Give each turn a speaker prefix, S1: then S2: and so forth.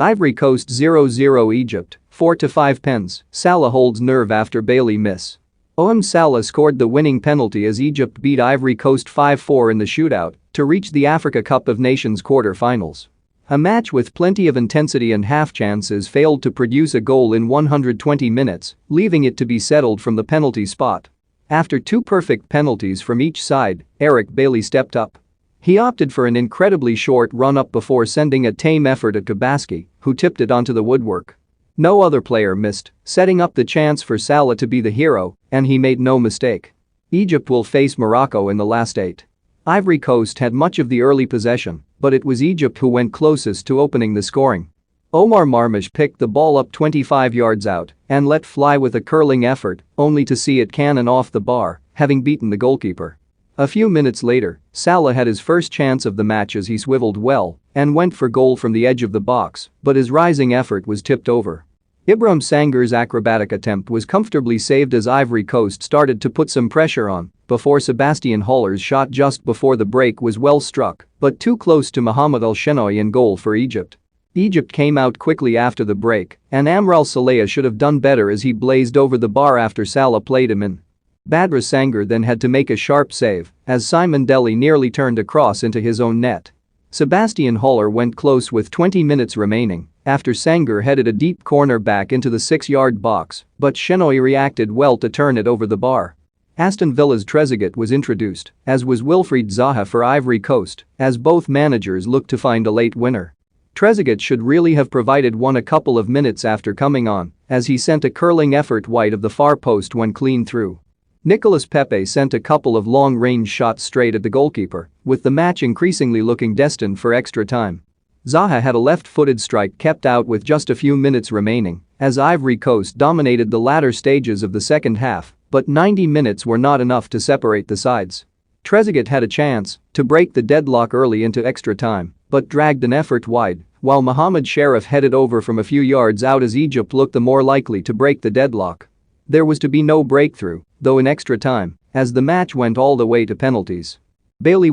S1: Ivory Coast 0-0 Egypt, 4-5 pens, Salah holds nerve after Bailey miss. Salah scored the winning penalty as Egypt beat Ivory Coast 5-4 in the shootout to reach the Africa Cup of Nations quarter-finals. A match with plenty of intensity and half-chances failed to produce a goal in 120 minutes, leaving it to be settled from the penalty spot. After two perfect penalties from each side, Eric Bailly stepped up. He opted for an incredibly short run-up before sending a tame effort at Kabaski, who tipped it onto the woodwork. No other player missed, setting up the chance for Salah to be the hero, and he made no mistake. Egypt will face Morocco in the last 8. Ivory Coast had much of the early possession, but it was Egypt who went closest to opening the scoring. Omar Marmish picked the ball up 25 yards out and let fly with a curling effort, only to see it cannon off the bar, having beaten the goalkeeper. A few minutes later, Salah had his first chance of the match as he swiveled well and went for goal from the edge of the box, but his rising effort was tipped over. Ibrahim Sangar's acrobatic attempt was comfortably saved as Ivory Coast started to put some pressure on before Sebastian Haller's shot just before the break was well struck but too close to Mohamed El Shenoy in goal for Egypt. Egypt came out quickly after the break and Amral Saleh should have done better as he blazed over the bar after Salah played him in. Badra Sangar then had to make a sharp save as Simon Deli nearly turned a cross into his own net. Sebastian Haller went close with 20 minutes remaining after Sangar headed a deep corner back into the 6-yard box, but Shenoy reacted well to turn it over the bar. Aston Villa's Trezeguet was introduced, as was Wilfried Zaha for Ivory Coast, as both managers looked to find a late winner. Trezeguet should really have provided one a couple of minutes after coming on, as he sent a curling effort wide of the far post when clean through. Nicolas Pepe sent a couple of long-range shots straight at the goalkeeper, with the match increasingly looking destined for extra time. Zaha had a left-footed strike kept out with just a few minutes remaining, as Ivory Coast dominated the latter stages of the second half, but 90 minutes were not enough to separate the sides. Trezeguet had a chance to break the deadlock early into extra time, but dragged an effort wide, while Mohamed Sherif headed over from a few yards out as Egypt looked the more likely to break the deadlock. There was to be no breakthrough, though in extra time, as the match went all the way to penalties. Bailey will